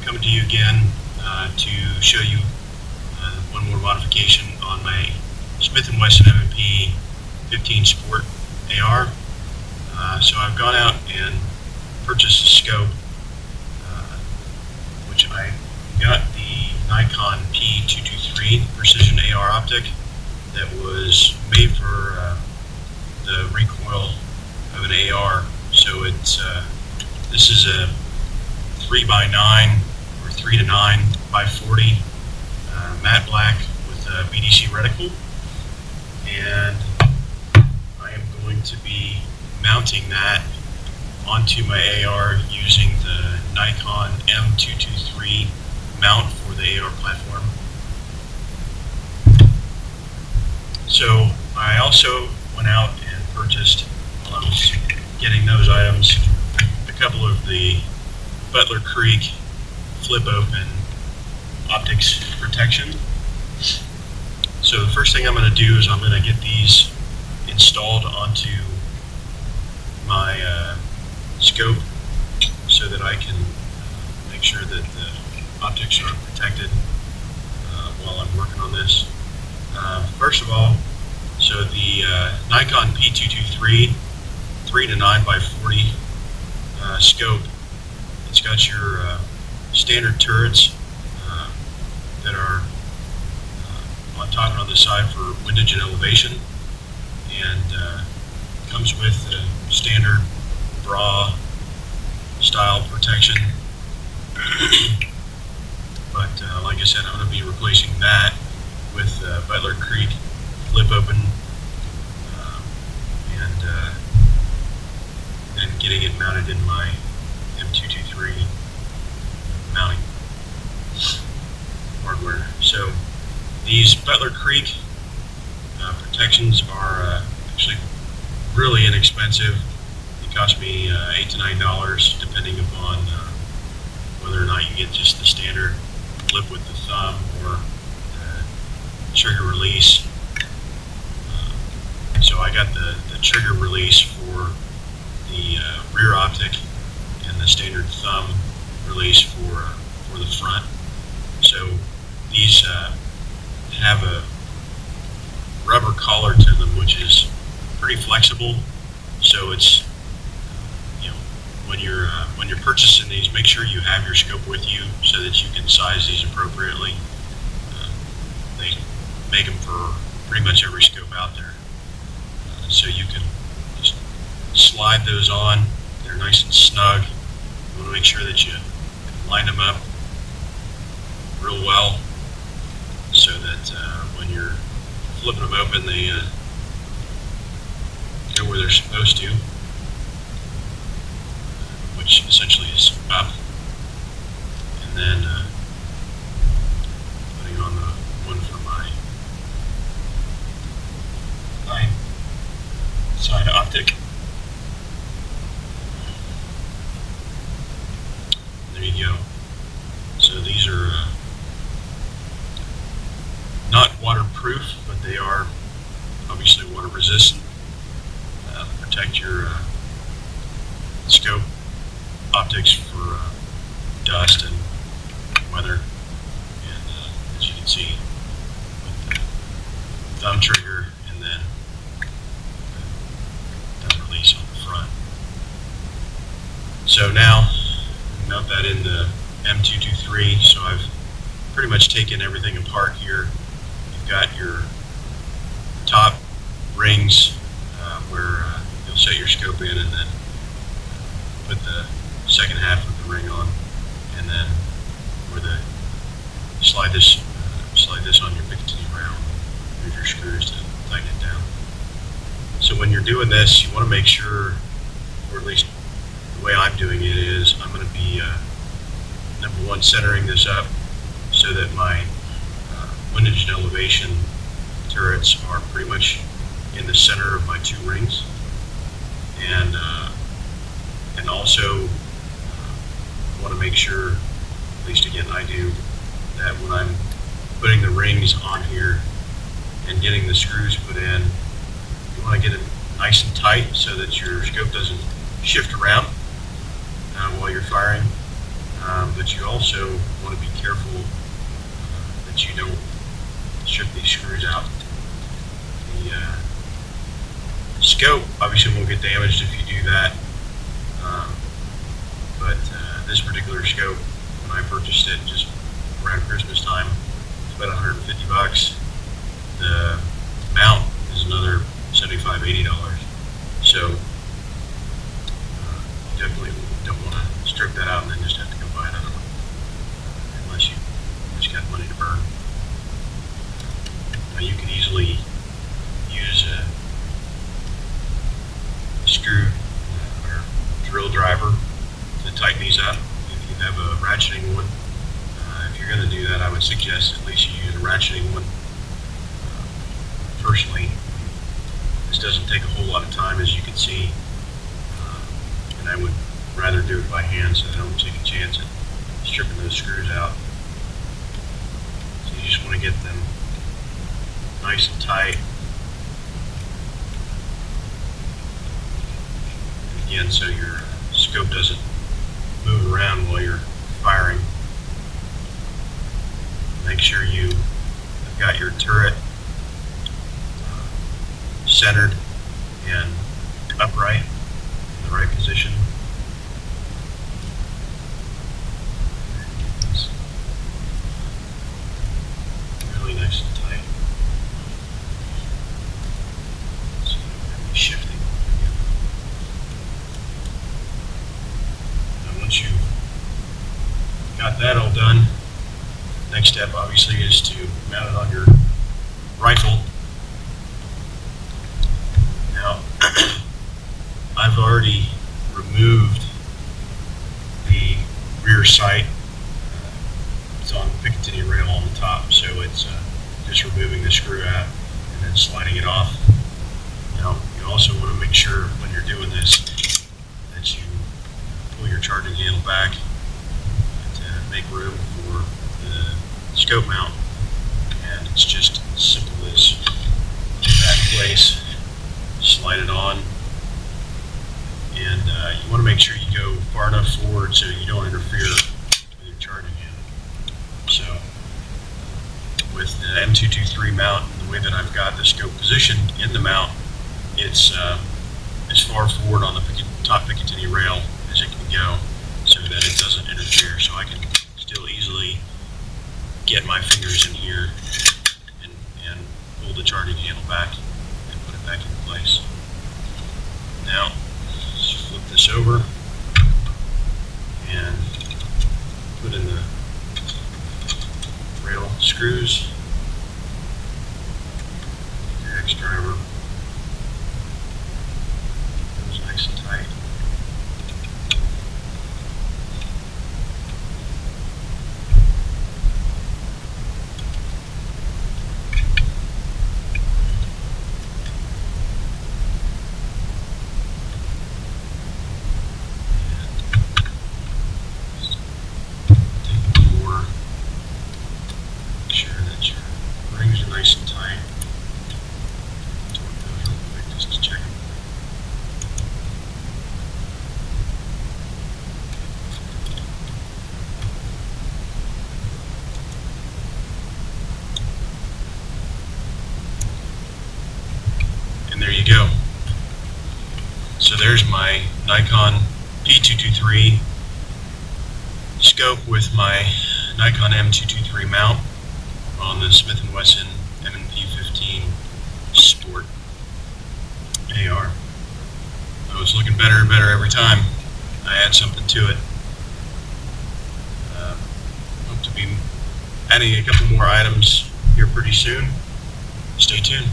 coming to you again to show you one more modification on my Smith & Wesson M&P15 Sport AR. So I've gone out and purchased a scope, which I got the Nikon P-223 precision AR optic that was made for the recoil of an AR. So it's this is a 3x9 or 3-to-9x40 matte black with a BDC reticle, and I am going to be mounting that onto my AR using the Nikon M223 mount for the AR platform. So I also went out and purchased, while I was getting those items, a couple of the Butler Creek flip open optics protection. So the first thing I'm going to do is I'm going to get these installed onto my scope so that I can make sure that the optics are protected while I'm working on this. First of all, so the Nikon P223 3-to-9x40 scope, it's got your standard turrets that are on top and on the side for windage and elevation, and comes with the standard bra style protection. But like I said, I'm going to be replacing that with Butler Creek flip open, and then getting it mounted in my M223 mounting hardware. So these Butler Creek protections are actually really inexpensive. They cost me $8 to $9, depending upon whether or not you get just the standard flip with the thumb or the trigger release. So I got the trigger release for the rear optic and the standard thumb release for the front. So these have a rubber collar to them, which is pretty flexible. So it's when you're purchasing these, make sure you have your scope with you so that you can size these appropriately. They make them for pretty much every scope out there, so you can just slide those on. They're nice and snug. You want to make sure that you line them up real well so that when you're flipping them open, they go where they're supposed to, which essentially is up, and then putting on the one for my side optic. There you go. So these are not waterproof, but they are obviously water resistant. Protect your scope optics for dust and weather. And as you can see, with the thumb trigger and then thumb release on the front. So now mount that in the M223. So I've pretty much taken everything apart here. You've got your top rings where you'll set your scope in, and then put the second half of the ring on, and then where the slide this on your Picatinny round, move your screws to tighten it down. So when you're doing this, you want to make sure, or at least the way I'm doing it is, I'm going to be number one, centering this up so that my windage and elevation turrets are pretty much in the center of my two rings, and also want to make sure, at least again I do, that when I'm putting the rings on here and getting the screws put in, you want to get it nice and tight so that your scope doesn't shift around while you're firing. but you also want to be careful that you don't strip these screws out. The scope obviously won't get damaged if you do that, but this particular scope, when I purchased it just around Christmas time, it's about $150. The mount is another $75–$80. So you definitely don't want to strip that out and then just have to go buy another one, unless you just got money to burn. Now you can easily use a screw or drill driver to tighten these up. If you have a ratcheting one, if you're going to do that, I would suggest at least you use a ratcheting one. Personally, this doesn't take a whole lot of time, as you can see, and I would rather do it by hand so that I don't take a chance at stripping those screws out. So you just want to get them nice and tight. And again, so your scope doesn't move around while you're firing. Make sure you have got your turret centered and upright in the right position. It's really nice and tight. So you're shifting. Now once you've got that all done, next step obviously is to mount it on your rifle. Now, I've already removed the rear sight. It's on the Picatinny rail on the top, so it's just removing the screw out and then sliding it off. Now, you also want to make sure when you're doing this that you pull your charging handle back to make room for the scope mount, and it's just as simple as get that in place, slide it on, and you want to make sure you go far enough forward so you don't interfere with your charging handle. So with the M223 mount and the way that I've got the scope positioned in the mount, it's as far forward on the top Picatinny rail as it can go so that it doesn't interfere, so I can still easily get my fingers in here and pull the charging handle back and put it back in place. Now, let's flip this over and put in the rail screws, the X driver goes nice and tight. Nice and tight. Torque those real quick just to check them. And there you go. So there's my Nikon P-223 scope with my Nikon M223 mount on the Smith & Wesson M&P15 Sport AR. So it's looking better and better every time I add something to it. Hope to be adding a couple more items here pretty soon. Stay tuned.